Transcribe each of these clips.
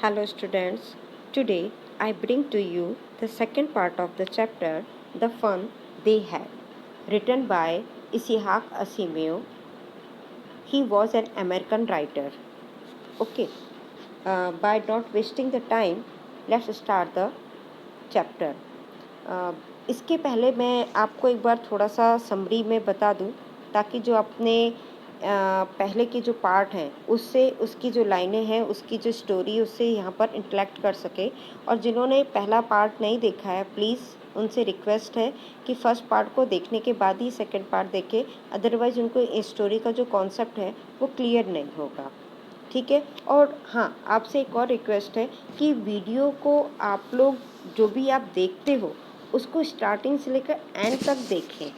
Hello students, today I bring to you the second part of the chapter, The Fun They Had, written by Isaac Asimov. He was an American writer. Okay, by not wasting the time, let's start the chapter. इसके पहले मैं आपको एक बार थोड़ा सा summary में बता दूं ताकि जो अपने पहले के जो पार्ट हैं उससे उसकी जो लाइनें हैं उसकी जो स्टोरी उससे यहाँ पर इंटरेक्ट कर सके। और जिन्होंने पहला पार्ट नहीं देखा है प्लीज़ उनसे रिक्वेस्ट है कि फर्स्ट पार्ट को देखने के बाद ही सेकंड पार्ट देखें, अदरवाइज़ उनको इस स्टोरी का जो कॉन्सेप्ट है वो क्लियर नहीं होगा। ठीक है। और हाँ, आपसे एक और रिक्वेस्ट है कि वीडियो को आप लोग जो भी आप देखते हो उसको स्टार्टिंग से लेकर एंड तक देखें,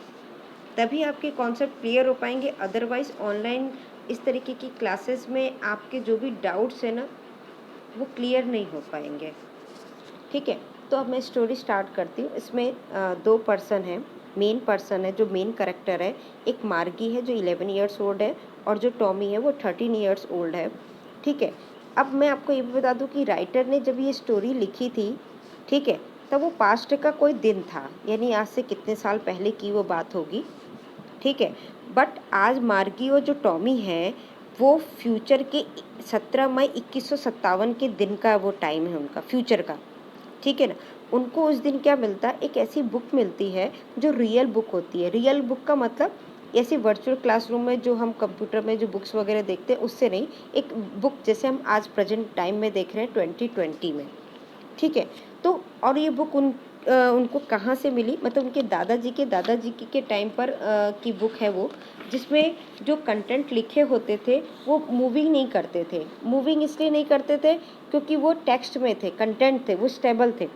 तभी आपके कॉन्सेप्ट क्लियर हो पाएंगे। अदरवाइज़ ऑनलाइन इस तरीके की क्लासेस में आपके जो भी डाउट्स हैं ना वो क्लियर नहीं हो पाएंगे। ठीक है, तो अब मैं स्टोरी स्टार्ट करती हूँ। इसमें दो पर्सन हैं, मेन पर्सन है जो मेन करेक्टर है। एक मार्गी है जो 11 ईयर्स ओल्ड है और जो टॉमी है वो 13 ईयर्स ओल्ड है। ठीक है, अब मैं आपको ये भी बता दूँ कि राइटर ने जब ये स्टोरी लिखी थी, ठीक है, तब वो पास्ट का कोई दिन था, यानी आज से कितने साल पहले की वो बात होगी। ठीक है, बट आज मार्गी और जो टॉमी है वो फ्यूचर के 17 मई 2157 के दिन का वो टाइम है उनका फ्यूचर का। ठीक है ना, उनको उस दिन क्या मिलता है, एक ऐसी बुक मिलती है जो रियल बुक होती है। रियल बुक का मतलब ऐसी वर्चुअल क्लासरूम में जो हम कंप्यूटर में जो बुक्स वगैरह देखते हैं उससे नहीं, एक बुक जैसे हम आज प्रेजेंट टाइम में देख रहे हैं 2020 में। ठीक है, तो और ये बुक उनको कहाँ से मिली, मतलब उनके दादाजी के टाइम पर की बुक है वो, जिसमें जो कंटेंट लिखे होते थे वो मूविंग नहीं करते थे। मूविंग इसलिए नहीं करते थे क्योंकि वो टेक्स्ट में थे, कंटेंट थे, वो स्टेबल थे।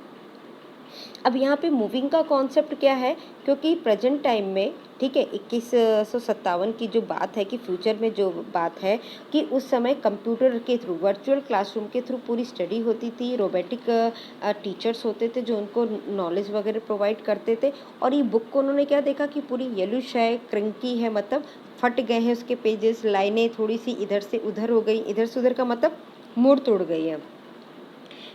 अब यहाँ पे मूविंग का कॉन्सेप्ट क्या है, क्योंकि प्रेजेंट टाइम में, ठीक है, 2157 की जो बात है कि फ्यूचर में जो बात है कि उस समय कंप्यूटर के थ्रू, वर्चुअल क्लासरूम के थ्रू पूरी स्टडी होती थी। रोबोटिक टीचर्स होते थे जो उनको नॉलेज वगैरह प्रोवाइड करते थे। और ये बुक को उन्होंने क्या देखा कि पूरी येलुश है, क्रंकी है, मतलब फट गए हैं उसके पेजेस, लाइनें थोड़ी सी इधर से उधर हो गई, इधर से उधर का मतलब मोड़ तोड़ गई है।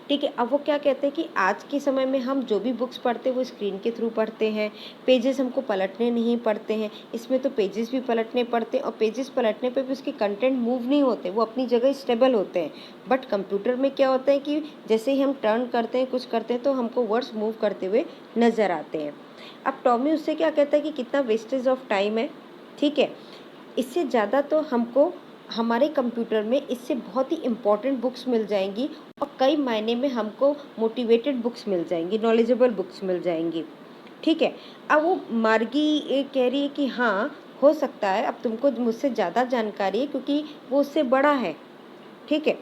ठीक है, अब वो क्या कहते हैं कि आज के समय में हम जो भी बुक्स पढ़ते हैं वो स्क्रीन के थ्रू पढ़ते हैं, पेजेस हमको पलटने नहीं पड़ते हैं। इसमें तो पेजेस भी पलटने पड़ते हैं और पेजेस पलटने पे भी उसके कंटेंट मूव नहीं होते, वो अपनी जगह स्टेबल होते हैं। बट कंप्यूटर में क्या होता है कि जैसे ही हम टर्न करते हैं, कुछ करते हैं, तो हमको वर्ड्स मूव करते हुए नज़र आते हैं। अब टॉमी उससे क्या कहता है कि कितना वेस्टेज ऑफ टाइम है। ठीक है, इससे ज़्यादा तो हमको हमारे कंप्यूटर में इससे बहुत ही इम्पॉर्टेंट बुक्स मिल जाएंगी और कई मायने में हमको मोटिवेटेड बुक्स मिल जाएंगी, नॉलेजेबल बुक्स मिल जाएंगी। ठीक है, अब वो मार्गी ये कह रही है कि हाँ हो सकता है, अब तुमको मुझसे ज़्यादा जानकारी है क्योंकि वो उससे बड़ा है। ठीक है,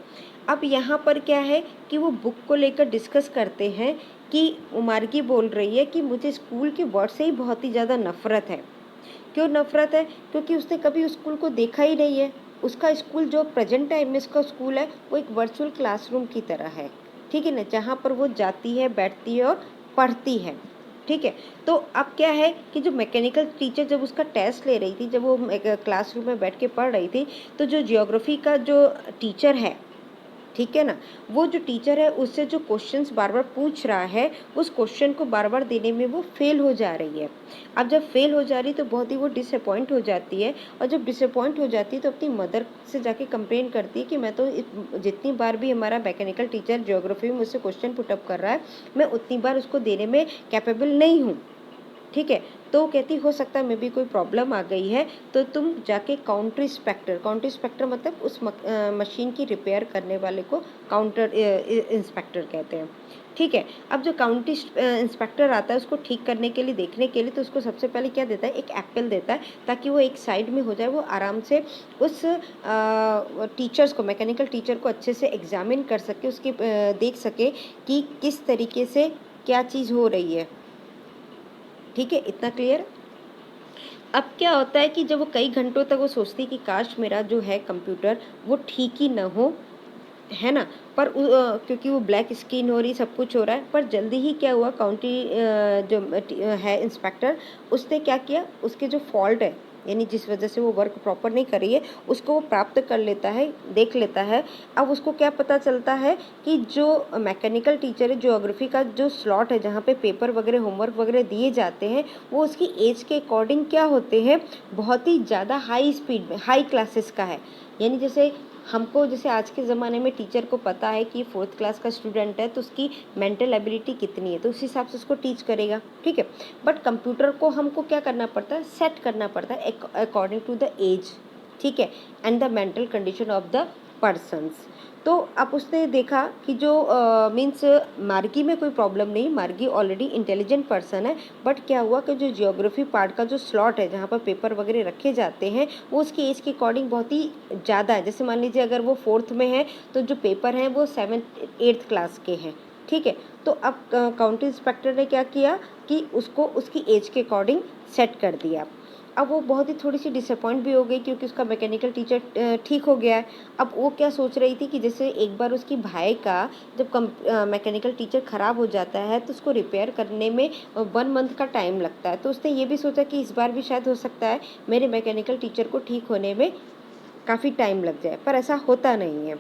अब यहाँ पर क्या है कि वो बुक को लेकर डिस्कस करते हैं कि मार्गी बोल रही है कि मुझे स्कूल के वर्ड से ही बहुत ही ज़्यादा नफ़रत है। क्यों नफ़रत है, क्योंकि उसने कभी उस स्कूल को देखा ही नहीं है। उसका स्कूल जो प्रेजेंट टाइम में उसका स्कूल है वो एक वर्चुअल क्लासरूम की तरह है। ठीक है ना, जहाँ पर वो जाती है, बैठती है और पढ़ती है। ठीक है, तो अब क्या है कि जो मैकेनिकल टीचर जब उसका टेस्ट ले रही थी, जब वो क्लासरूम में बैठ के पढ़ रही थी, तो जो ज्योग्राफी का जो टीचर है, ठीक है ना, वो जो टीचर है उससे जो क्वेश्चंस बार बार पूछ रहा है, उस क्वेश्चन को बार बार देने में वो फेल हो जा रही है। अब जब फेल हो जा रही तो बहुत ही वो डिसअपॉइंट हो जाती है, और जब डिसअपॉइंट हो जाती है तो अपनी मदर से जाके कंप्लेन करती है कि मैं तो जितनी बार भी हमारा मैकेनिकल टीचर ज्योग्राफी में मुझसे क्वेश्चन पुटअप कर रहा है, मैं उतनी बार उसको देने में कैपेबल नहीं हूँ। ठीक है, तो कहती हो सकता है मे भी कोई प्रॉब्लम आ गई है, तो तुम जाके काउंटर इंस्पेक्टर मतलब उस मशीन की रिपेयर करने वाले को काउंटर इंस्पेक्टर कहते हैं। ठीक है, अब जो काउंटर इंस्पेक्टर आता है उसको ठीक करने के लिए, देखने के लिए, तो उसको सबसे पहले क्या देता है, एक एप्पल देता है ताकि वो एक साइड में हो जाए, वो आराम से उस टीचर्स को, मैकेनिकल टीचर को अच्छे से एग्जामिन कर सके, उसकी देख सके कि किस तरीके से क्या चीज़ हो रही है। ठीक है, इतना क्लियर। अब क्या होता है कि जब वो कई घंटों तक वो सोचती कि काश मेरा जो है कंप्यूटर वो ठीक ही ना हो, है ना, पर क्योंकि वो ब्लैक स्क्रीन हो रही, सब कुछ हो रहा है, पर जल्दी ही क्या हुआ, काउंटी जो है इंस्पेक्टर, उसने क्या किया, उसके जो फॉल्ट है यानी जिस वजह से वो वर्क प्रॉपर नहीं कर रही है उसको वो प्राप्त कर लेता है, देख लेता है। अब उसको क्या पता चलता है कि जो मैकेनिकल टीचर है, ज्योग्राफी का जो स्लॉट है जहाँ पे पेपर वगैरह होमवर्क वगैरह दिए जाते हैं वो उसकी एज के अकॉर्डिंग क्या होते हैं, बहुत ही ज़्यादा हाई स्पीड में, हाई क्लासेस का है। यानी जैसे हमको, जैसे आज के ज़माने में टीचर को पता है कि 4th क्लास का स्टूडेंट है तो उसकी मेंटल एबिलिटी कितनी है, तो उस हिसाब से उसको टीच करेगा, ठीक है। बट कंप्यूटर को हमको क्या करना पड़ता है, सेट करना पड़ता है अकॉर्डिंग टू द एज, ठीक है, and the mental condition of the persons. तो अब उसने देखा कि जो मीन्स मार्गी में कोई प्रॉब्लम नहीं, मार्गी ऑलरेडी इंटेलिजेंट पर्सन है, बट क्या हुआ कि जो जियोग्राफी पार्ट का जो स्लॉट है जहाँ पर पेपर वगैरह रखे जाते हैं वो उसकी एज के अकॉर्डिंग बहुत ही ज़्यादा है। जैसे मान लीजिए अगर वो 4th में है तो जो पेपर हैं वो 7th 8th क्लास के हैं, ठीक है। तो अब काउंटी इंस्पेक्टर ने क्या किया कि उसको उसकी एज के अकॉर्डिंग सेट कर दिया। अब वो बहुत ही थोड़ी सी डिसअपॉइंट भी हो गई क्योंकि उसका मैकेनिकल टीचर ठीक हो गया है। अब वो क्या सोच रही थी कि जैसे एक बार उसकी भाई का जब मैकेनिकल टीचर ख़राब हो जाता है तो उसको रिपेयर करने में 1 मंथ का टाइम लगता है, तो उसने ये भी सोचा कि इस बार भी शायद हो सकता है मेरे मैकेनिकल टीचर को ठीक होने में काफ़ी टाइम लग जाए, पर ऐसा होता नहीं है।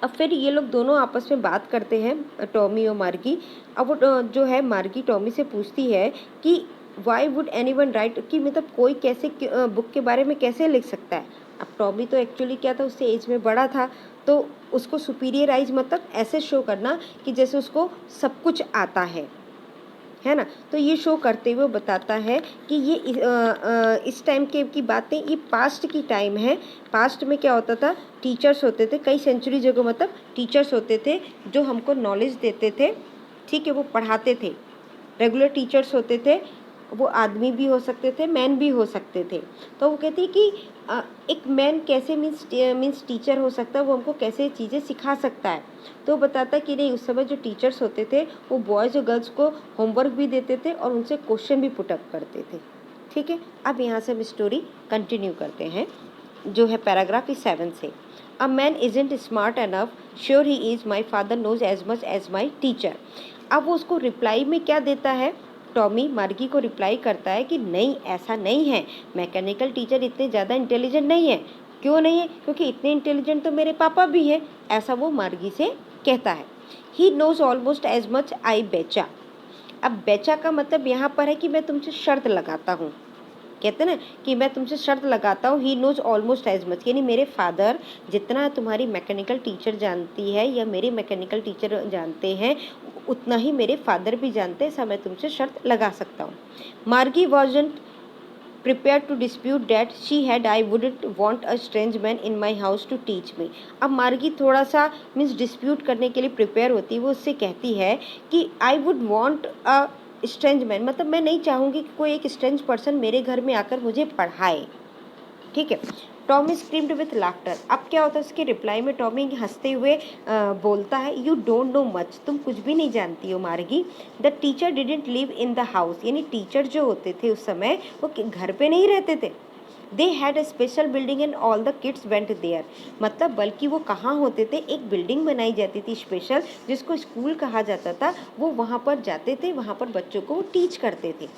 अब फिर ये लोग दोनों आपस में बात करते हैं, टॉमी और मार्गी। अब वो जो है मार्गी टॉमी से पूछती है कि why would any one right, कि मतलब कोई कैसे बुक के बारे में कैसे लिख सकता है। अब टॉमी तो एक्चुअली क्या था, उससे एज में बड़ा था, तो उसको सुपीरियर एज मतलब ऐसे शो करना कि जैसे उसको सब कुछ आता है ना। तो ये शो करते हुए बताता है कि ये इस टाइम के की बातें, ये पास्ट की टाइम है। पास्ट में क्या होता था, टीचर्स होते थे, कई सेंचुरी जगह मतलब टीचर्स होते थे जो हमको नॉलेज देते थे, ठीक है, वो पढ़ाते थे। रेगुलर टीचर्स होते थे, वो आदमी भी हो सकते थे, मैन भी हो सकते थे। तो वो कहती है कि एक मैन कैसे मीन्स टीचर हो सकता है, वो हमको कैसे चीज़ें सिखा सकता है। तो बताता है कि नहीं, उस समय जो टीचर्स होते थे वो बॉयज़ और गर्ल्स को होमवर्क भी देते थे और उनसे क्वेश्चन भी पुटअप करते थे, ठीक है। अब यहाँ से हम स्टोरी कंटिन्यू करते हैं, जो है पैराग्राफ इस 7 से। A man isn't smart enough, sure he is, my father knows as much as my teacher. अब वो उसको रिप्लाई में क्या देता है, टॉमी मार्गी को रिप्लाई करता है कि नहीं, ऐसा नहीं है, मैकेनिकल टीचर इतने ज़्यादा इंटेलिजेंट नहीं है। क्यों नहीं है, क्योंकि इतने इंटेलिजेंट तो मेरे पापा भी हैं, ऐसा वो मार्गी से कहता है। He knows almost as much I betcha. अब बेचा का मतलब यहाँ पर है कि मैं तुमसे शर्त लगाता हूँ, कहते ना कि मैं तुमसे शर्त लगाता हूँ। He knows almost as much, यानी मेरे फादर जितना तुम्हारी मैकेनिकल टीचर जानती है या मेरे मैकेनिकल टीचर जानते हैं उतना ही मेरे फादर भी जानते हैं, ऐसा मैं तुमसे शर्त लगा सकता हूँ। मार्गी wasn't prepared to dispute that she had I wouldn't want a strange man in my house to teach me। अब मार्गी थोड़ा सा मीन्स डिस्प्यूट करने के लिए प्रिपेयर होती है। वो उससे कहती है कि I would want a strange man, मतलब मैं नहीं चाहूँगी कि कोई एक स्ट्रेंज पर्सन मेरे घर में आकर मुझे पढ़ाए, ठीक है। Tommy screamed with laughter. अब क्या होता है, उसके रिप्लाई में टॉमी हंसते हुए बोलता है, यू डोंट नो मच, तुम कुछ भी नहीं जानती हो मार्गी। The teacher didn't live in the house, यानी टीचर जो होते थे उस समय वो घर पे नहीं रहते थे। They had a special building and all the kids went there, मतलब बल्कि वो कहाँ होते थे, एक बिल्डिंग बनाई जाती थी स्पेशल जिसको स्कूल कहा जाता था, वो वहाँ पर जाते थे, वहाँ पर बच्चों को वो टीच करते थे।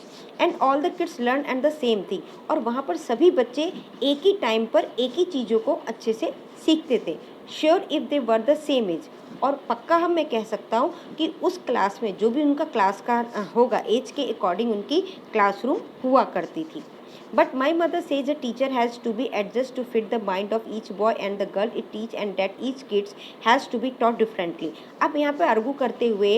And all the kids learn and the same thing, और वहाँ पर सभी बच्चे एक ही टाइम पर एक ही चीज़ों को अच्छे से सीखते थे। Sure if they were the same age, और पक्का हम मैं कह सकता हूँ कि उस क्लास में जो भी उनका क्लास का होगा एज के अकॉर्डिंग उनकी क्लासरूम हुआ करती थी। But my mother says a teacher has to be adjust to fit the mind of each boy and the girl it teach and that each kids has to be taught differently। अब यहाँ पे argue करते हुए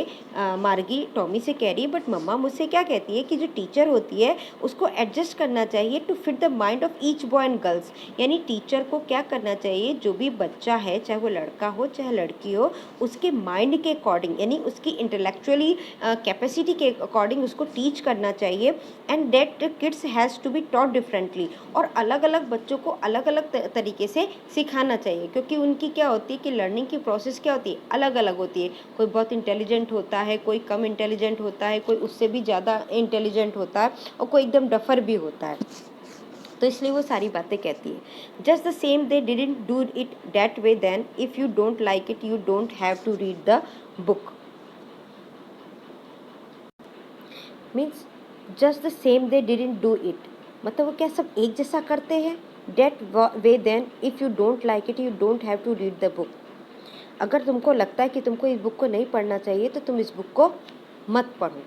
मार्गी Tommy से कह रही है, बट मम्मा मुझसे क्या कहती है कि जो टीचर होती है उसको एडजस्ट करना चाहिए to fit the mind of each boy and girls, यानी टीचर को क्या करना चाहिए, जो भी बच्चा है चाहे वो लड़का हो चाहे लड़की हो उसके माइंड के अकॉर्डिंग यानी उसकी इंटेलेक्चुअली कैपेसिटी के अकॉर्डिंग उसको टीच करना चाहिए। And that kids has to be taught differently, और अलग अलग बच्चों को अलग अलग तरीके से सिखाना चाहिए, क्योंकि उनकी क्या होती है कि लर्निंग की प्रोसेस क्या होती है, अलग अलग होती है। कोई बहुत इंटेलिजेंट होता है, कोई कम इंटेलिजेंट होता है, कोई उससे भी ज़्यादा इंटेलिजेंट होता है और कोई एकदम डफर भी होता है। तो इसलिए वो सारी बातें कहती है। Just the same they didn't do it that way then, if you don't like it you don't have to read the book. Means just the same they didn't do it, मतलब वो क्या सब एक जैसा करते हैं? That way then if you don't like it you don't have to read the book. अगर तुमको लगता है कि तुमको इस बुक को नहीं पढ़ना चाहिए तो तुम इस बुक को मत पढ़ो।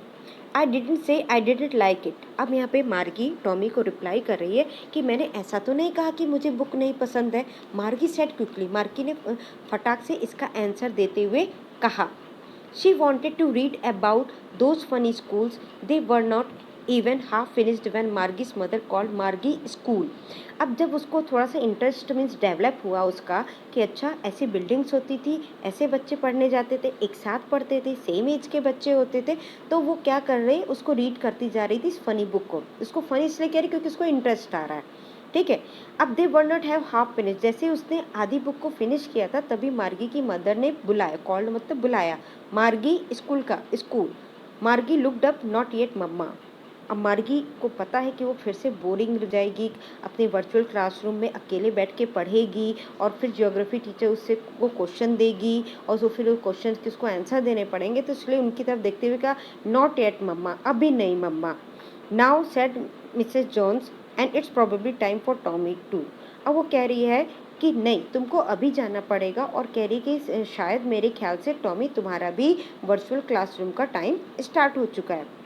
I didn't say I didn't like it. अब यहाँ पे मार्गी टॉमी को रिप्लाई कर रही है कि मैंने ऐसा तो नहीं कहा कि मुझे बुक नहीं पसंद है। मार्गी सेड क्विकली, मार्गी ने फटाक से इसका आंसर देते हुए कहा। She wanted to read about those funny schools they were not even half finished when Margie's mother called Margie school. अब जब उसको थोड़ा सा इंटरेस्ट मीन्स डेवलप हुआ उसका कि अच्छा ऐसी बिल्डिंग्स होती थी, ऐसे बच्चे पढ़ने जाते थे, एक साथ पढ़ते थे, सेम एज के बच्चे होते थे, तो वो क्या कर रही, उसको रीड करती जा रही थी इस फनी बुक को। उसको फनी इसलिए कह रही क्योंकि उसको इंटरेस्ट आ रहा है, ठीक है। अब they were not have half finish, जैसे उसने आधी बुक को फिनिश किया था तभी मार्गी की मदर ने बुलाया, कॉल्ड मतलब बुलाया, मार्गी स्कूल का स्कूल। मार्गी लुक्ड अप, नॉट येट मम्मा। अब मार्गी को पता है कि वो फिर से बोरिंग हो जाएगी, अपने वर्चुअल क्लासरूम में अकेले बैठ के पढ़ेगी और फिर ज्योग्राफी टीचर उससे वो क्वेश्चन देगी और जो फिर वो क्वेश्चन के उसको आंसर देने पड़ेंगे, तो इसलिए उनकी तरफ देखते हुए कहा नॉट येट मम्मा, अभी नहीं मम्मा। Now said Mrs Jones and it's probably time for Tommy too. अब वो कह रही है कि नहीं तुमको अभी जाना पड़ेगा और कह रही कि शायद मेरे ख्याल से टॉमी तुम्हारा भी वर्चुअल क्लासरूम का टाइम स्टार्ट हो चुका है।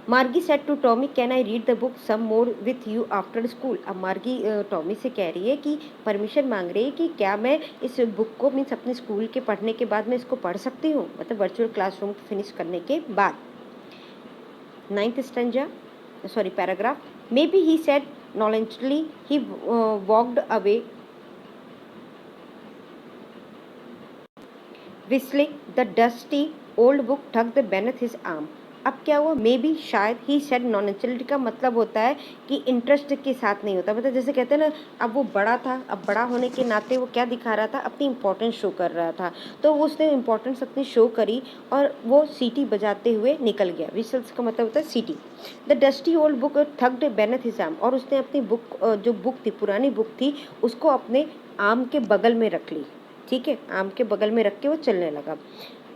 Margie said to Tommy can I read the book some more with you after school. अब मार्गी टॉमी से कह रही है कि परमिशन मांग रही है कि क्या मैं इस बुक को मीन्स अपने स्कूल के पढ़ने के बाद मैं इसको पढ़ सकती हूँ, मतलब वर्चुअल क्लासरूम फिनिश करने के बाद। 9th stanza sorry paragraph. Maybe he said knowledgely he walked away whistling. The dusty old book tucked beneath his arm. अब क्या हुआ, मे बी शायद, ही सेड नॉनेचुरलिटी का मतलब होता है कि इंटरेस्ट के साथ नहीं होता, मतलब जैसे कहते हैं ना, अब वो बड़ा था, अब बड़ा होने के नाते वो क्या दिखा रहा था, अपनी इंपॉर्टेंस शो कर रहा था, तो वो उसने इंपॉर्टेंस अपनी शो करी और वो सीटी बजाते हुए निकल गया। विसल्स का मतलब होता है सीटी। The dusty old book tucked beneath his arm, और उसने अपनी बुक जो बुक थी, पुरानी बुक थी, उसको अपने आर्म के बगल में रख ली, ठीक है, आम के बगल में रख के वो चलने लगा।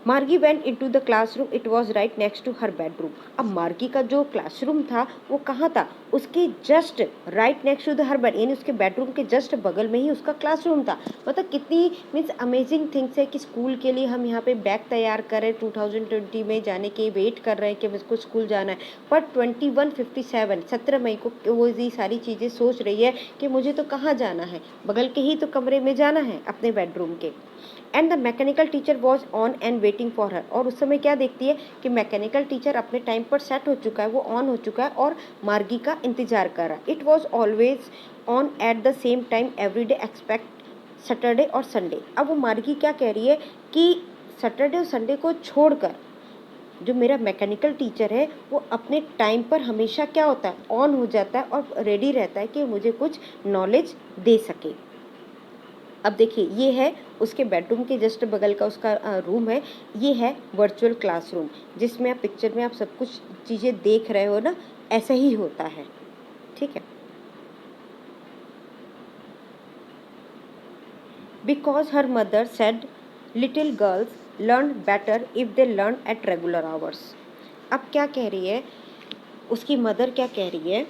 Margie went into the classroom, it was right next to her bedroom. अब मार्गी का जो क्लासरूम था वो कहाँ था, उसके just right next to the her bed, यानी उसके बेडरूम के जस्ट बगल में ही उसका क्लासरूम था। मतलब कितनी मीन्स अमेजिंग थिंग्स है कि स्कूल के लिए हम यहाँ पे बैग तैयार कर रहे हैं, 2020 में जाने के वेट कर रहे हैं कि मुझको स्कूल जाना है, पर 2157 17 मई को वो ये सारी चीज़ें सोच रही है कि मुझे तो कहाँ जाना है, बगल के ही तो कमरे में जाना है अपने बेडरूम के। And the mechanical teacher was on and waiting for her, और उस समय क्या देखती है कि मैकेनिकल टीचर अपने टाइम पर सेट हो चुका है, वो ऑन हो चुका है और मार्गी का इंतजार कर रहा है। It was always on at the same time every day expect Saturday और संडे। अब वो मार्गी क्या कह रही है कि सैटरडे और संडे को छोड़कर जो मेरा मैकेनिकल टीचर है वो अपने टाइम पर हमेशा क्या होता है, ऑन हो जाता है और रेडी रहता है कि मुझे कुछ नॉलेज दे सके। अब देखिए ये है उसके बेडरूम के जस्ट बगल का उसका रूम है, ये है वर्चुअल क्लासरूम जिसमें आप पिक्चर में आप सब कुछ चीज़ें देख रहे हो ना, ऐसा ही होता है, ठीक है। Because her mother said little girls learn better if they learn at regular hours. अब क्या कह रही है उसकी मदर, क्या कह रही है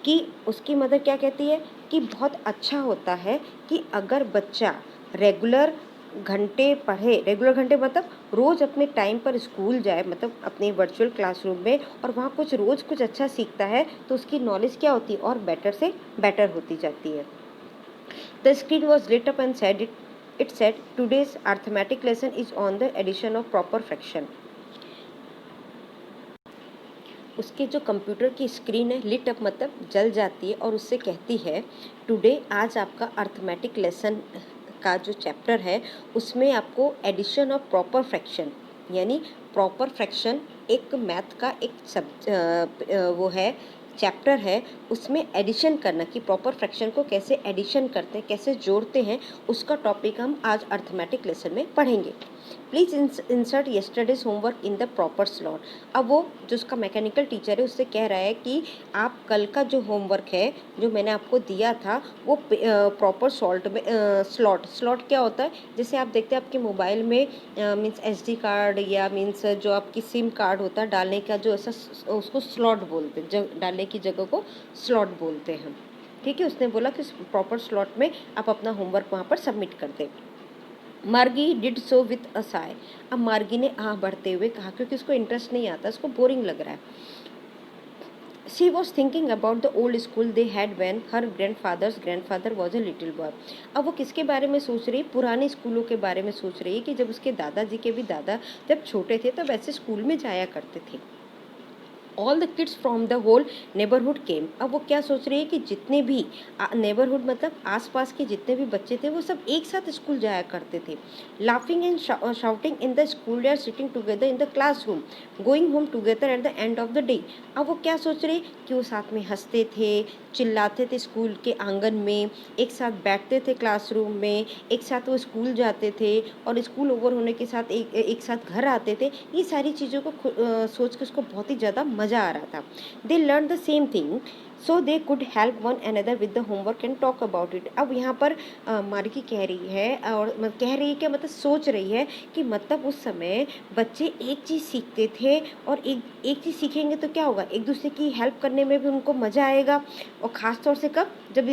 कि उसकी मदर क्या कहती है कि बहुत अच्छा होता है कि अगर बच्चा रेगुलर घंटे पढ़े, रेगुलर घंटे मतलब रोज़ अपने टाइम पर स्कूल जाए, मतलब अपने वर्चुअल क्लासरूम में, और वहाँ कुछ रोज़ कुछ अच्छा सीखता है तो उसकी नॉलेज क्या होती है और बेटर से बेटर होती जाती है। The screen was lit up and said it said today's arithmetic lesson is on the addition of proper fraction। उसके जो कंप्यूटर की स्क्रीन है लिट अप मतलब जल जाती है और उससे कहती है टुडे, आज आपका अर्थमेटिक लेसन का जो चैप्टर है उसमें आपको एडिशन ऑफ प्रॉपर फ्रैक्शन, यानी प्रॉपर फ्रैक्शन एक मैथ का एक वो है चैप्टर है उसमें एडिशन करना कि प्रॉपर फ्रैक्शन को कैसे एडिशन करते हैं, कैसे जोड़ते हैं, उसका टॉपिक हम आज अर्थमेटिक लेसन में पढ़ेंगे। Please insert yesterday's homework in the proper slot. अब वो जो उसका मैकेनिकल टीचर है उससे कह रहा है कि आप कल का जो होमवर्क है जो मैंने आपको दिया था वो प्रॉपर सॉल्ट में स्लॉट क्या होता है, जैसे आप देखते हैं आपके मोबाइल में मीन्स SD कार्ड या मीन्स जो आपकी सिम कार्ड होता है डालने का जो ऐसा उसको स्लॉट बोलते हैं, डालने की जगह को स्लॉट बोलते हैं। ठीक है, उसने बोला कि प्रॉपर स्लॉट में आप अपना होमवर्क वहाँ पर सबमिट कर दें। मार्गी did so with a Sai. अब मार्गी ने आह बढ़ते हुए कहा, क्योंकि उसको इंटरेस्ट नहीं आता, उसको बोरिंग लग रहा है। She was thinking about the old school they had when her grandfather's grandfather was a little boy. अब वो किसके बारे में सोच रही है? पुराने स्कूलों के बारे में सोच रही है कि जब उसके दादाजी के भी दादा जब छोटे थे तब ऐसे स्कूल में जाया करते थे। All the kids from the whole neighbourhood came. अब वो क्या सोच रही है कि जितने भी नेबरहुड मतलब आसपास के जितने भी बच्चे थे वो सब एक साथ स्कूल जाया करते थे। Laughing and shouting in the school yard, sitting together in the classroom, going home together at the end of the day. अब वो क्या सोच रही कि वो साथ में हंसते थे, चिल्लाते थे स्कूल के आंगन में, एक साथ बैठते थे क्लासरूम में, एक साथ वो स्कूल जाते थे और स्कूल ओवर होने के साथ एक साथ घर आते थे। ये सारी चीज़ों को सोच के उसको बहुत ही ज़्यादा मज़ा आ रहा था। They learn the same thing so they could help one another with the homework and talk about it. अब यहाँ पर मार्गी कह रही है और कह रही है क्या मतलब सोच रही है कि मतलब उस समय बच्चे एक चीज़ सीखते थे और एक चीज़ सीखेंगे तो क्या होगा, एक दूसरे की हेल्प करने में भी उनको मज़ा आएगा। और ख़ास तौर से कब, जब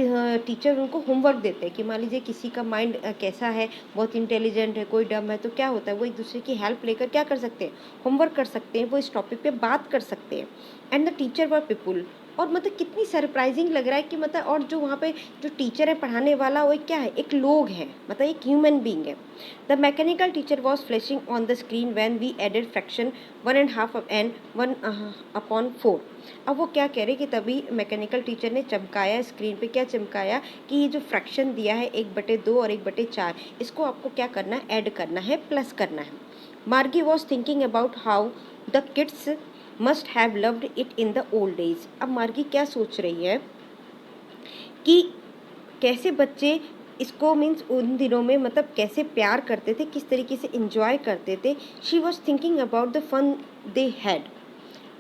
टीचर उनको होमवर्क देते हैं कि मान लीजिए किसी का माइंड कैसा है, बहुत इंटेलिजेंट है, कोई डम है, तो क्या होता है वो एक दूसरे की हेल्प लेकर क्या कर सकते हैं, होमवर्क कर सकते हैं, वो इस टॉपिक पे बात कर सकते हैं। And the teacher were people. और मतलब कितनी सरप्राइजिंग लग रहा है कि मतलब और जो वहाँ पे जो टीचर है पढ़ाने वाला वो क्या है, एक लोग है, मतलब एक ह्यूमन बीइंग है। The mechanical teacher was flashing on the screen when we added fraction 1.5 and 1/4। अब वो क्या कह रहे कि तभी मैकेनिकल टीचर ने चमकाया स्क्रीन पे, क्या चमकाया कि ये जो फ्रैक्शन दिया है 1/2 और 1/4, इसको आपको क्या करना है, ऐड करना है, प्लस करना है। मार्गी was thinking about how the kids must have loved it in the old days. अब मार्गी क्या सोच रही है कि कैसे बच्चे इसको मीन्स उन दिनों में मतलब कैसे प्यार करते थे, किस तरीके से इंजॉय करते थे। She was thinking about the fun they had.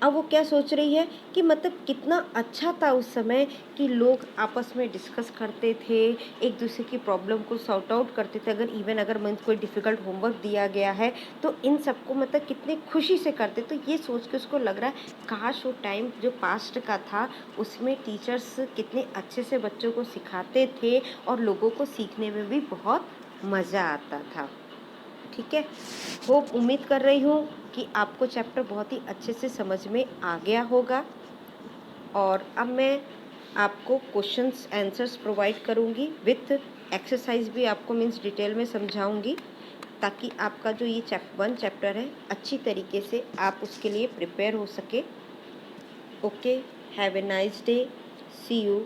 अब वो क्या सोच रही है कि मतलब कितना अच्छा था उस समय कि लोग आपस में डिस्कस करते थे, एक दूसरे की प्रॉब्लम को सॉर्ट आउट करते थे। अगर इवन अगर मीन्स कोई डिफ़िकल्ट होमवर्क दिया गया है तो इन सबको मतलब कितने खुशी से करते। तो ये सोच के उसको लग रहा है काश वो टाइम जो पास्ट का था उसमें टीचर्स कितने अच्छे से बच्चों को सिखाते थे और लोगों को सीखने में भी बहुत मज़ा आता था। ठीक है, होप उम्मीद कर रही हूँ कि आपको चैप्टर बहुत ही अच्छे से समझ में आ गया होगा। और अब मैं आपको क्वेश्चंस आंसर्स प्रोवाइड करूँगी विथ एक्सरसाइज भी आपको मीन्स डिटेल में समझाऊँगी, ताकि आपका जो ये चैप्टर है अच्छी तरीके से आप उसके लिए प्रिपेयर हो सके। Okay, have a nice day, see you,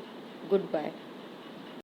good bye.